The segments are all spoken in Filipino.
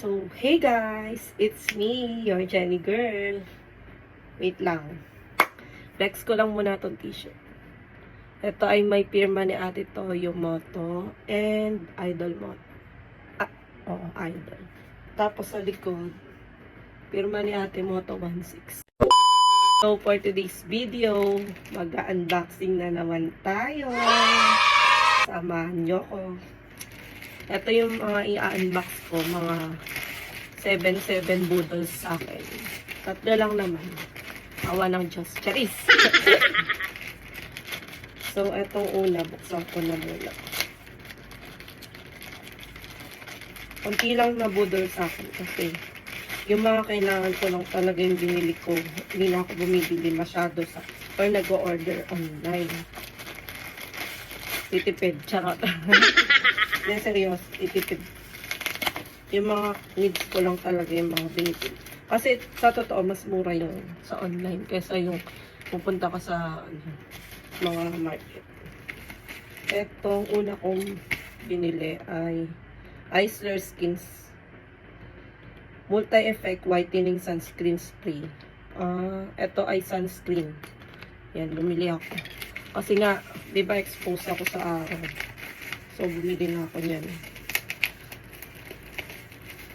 So, hey guys! It's me, your Jenny girl. Wait lang. Flex ko lang muna itong t-shirt. Ito ay may pirma ni Ate Toyo Moto and Idol Moto. Oo, Idol. Tapos sa likod, pirma ni Ate Moto 16. So, for today's video, mag-unboxing na naman tayo. Samahan nyo ko. Ito yung mga i-unbox ko, mga 7-7 boodles sa akin. Tatlo lang naman. Awa ng Diyos. Charis! So, etong una, buksan ko na muna. Kunti lang na boodle sa akin kasi yung mga kailangan ko lang talaga yung binili ko. Hindi na ako bumibili masyado sa or nag-order online. Titipid. Charot. Hindi, seryoso. Titipid. Yung mga needs ko lang talaga yung mga binibili. Kasi sa totoo, mas mura yung sa online kaysa yung pupunta ka sa mga market. Etong una kong binili ay Isler Skins Multi-Effect Whitening Sunscreen Spray. Ito ay sunscreen. Yan, bumili ako. Kasi nga, di ba exposed ako sa araw. So, bumili na ako niyan.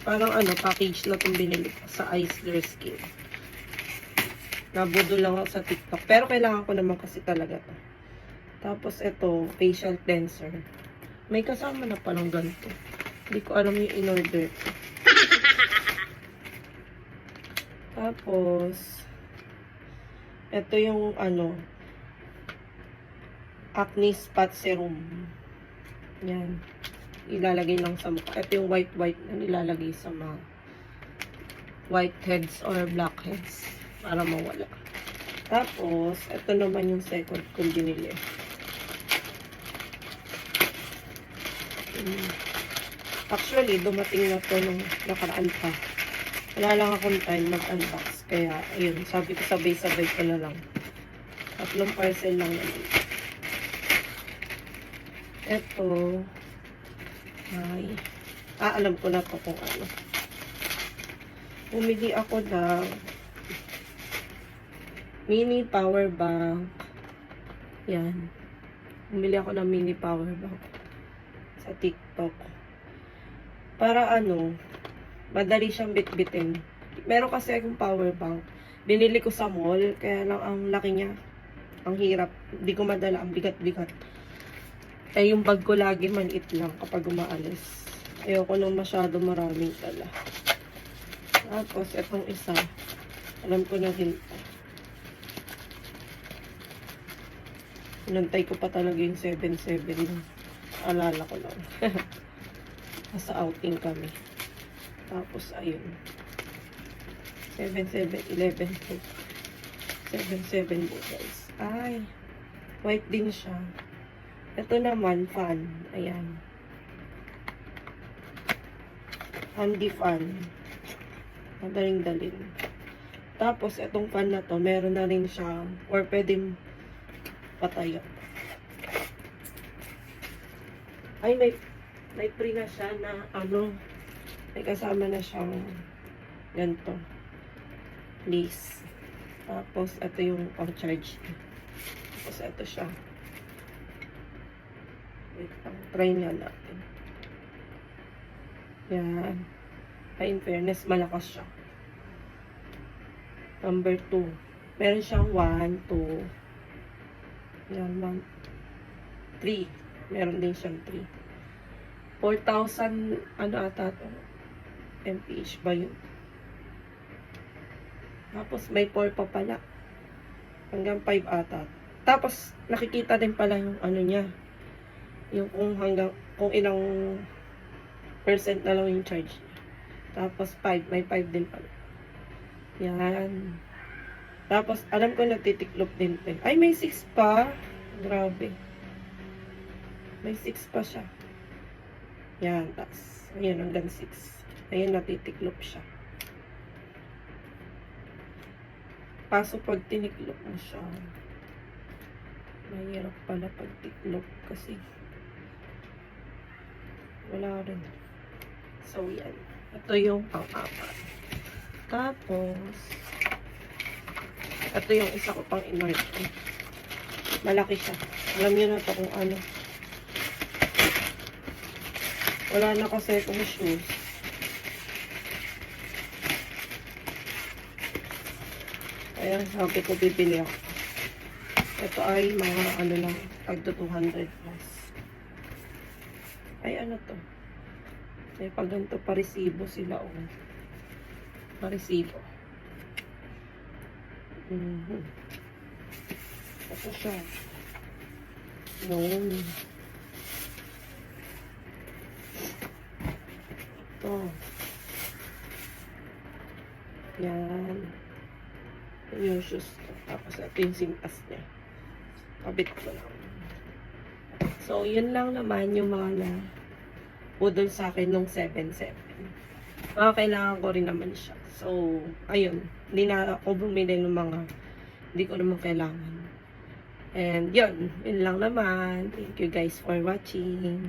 Parang package na itong binili ko sa Isler Skin. Nabudol lang ako sa TikTok. Pero kailangan ko naman kasi talaga to. Tapos ito, facial cleanser. May kasama na palang ganito. Hindi ko alam yung in-order ko. Tapos, ito yung acne spot serum. Yan. Ilalagay lang sa mukha. Ito yung white na nilalagay sa mga whiteheads or blackheads para mawala. Tapos, ito naman yung second kong binili. Actually, dumating na to nung nakaraan pa. Wala lang akong time mag-unbox. Kaya, ayun, sabi ko sabay-sabay ko na lang. 3 parcel lang naman. Ito, ay, alam ko na to kung ano. Bumili ako ng mini power bank. Yan. Bumili ako ng mini power bank sa TikTok. Para madali siyang bitbitin. Meron kasi akong power bank. Binili ko sa mall, kaya lang ang laki niya. Ang hirap. Hindi ko madala, ang bigat-bigat. Eh, yung bag ko lagi maliit lang kapag umaalis. Ayoko nung masyado maraming tala. Tapos, etong isa. Alam ko na din. Inantay ko pa talaga yung 7-7. Alala ko lang. Nasa outing kami. Tapos, ayun. 7-7, 11. 7-7 bottles. Ay, white din siya. Ito naman, fan. Ayan. Handy fan. Madaling dalhin. Tapos, itong fan na to, meron na rin siya, or pwedeng patayo. Ay, may free na siya na, may kasama na siyang ganito. Please. Tapos, ito yung pang-charge. Tapos, ito siya. Wait lang. Try nga natin. Yan. Ay, in fairness, malakas siya. Number 2. Meron siyang 1, 2. Yan, 1, 3. Meron din siyang 3. 4,000, ata to? mAh ba yun? Tapos, may 4 pa pala. Hanggang 5 ata. Tapos, nakikita din pala yung niya. Yung kung ilang percent na lang yung charge. Tapos 5, may 5 din pala. Yan. Tapos alam ko nagtitiklop din. Ay, may 6 pa. Grabe. May 6 pa siya. Yan, tapos ayan, hanggang 6. Ayan, natitiklop siya. Paso pag tiniklop mo siya, mahirap pala pag tiklop kasi wala rin. So, yan. Ito yung pang-apat. Tapos, ito yung isa ko pang in-order. Malaki siya. Alam niyo na to kung ano. Wala na kasi akong shoes. Kaya sabi ko bibili ako. Ito ay mga ano lang, tagto 200 plus. Ay ano to? May pag ganito paresibo sila o. Paresibo. Ito siya. Noon. Ito. Yan. Yan yung shoes ko. Tapos ito yung sintas niya. Kabit ko lang. So, yun lang naman yung mga na budol sa akin nung 7-7. Mga kailangan ko rin naman siya. So, ayun. Hindi na ako bumili ng mga hindi ko naman kailangan. And yun. Yun lang naman. Thank you guys for watching.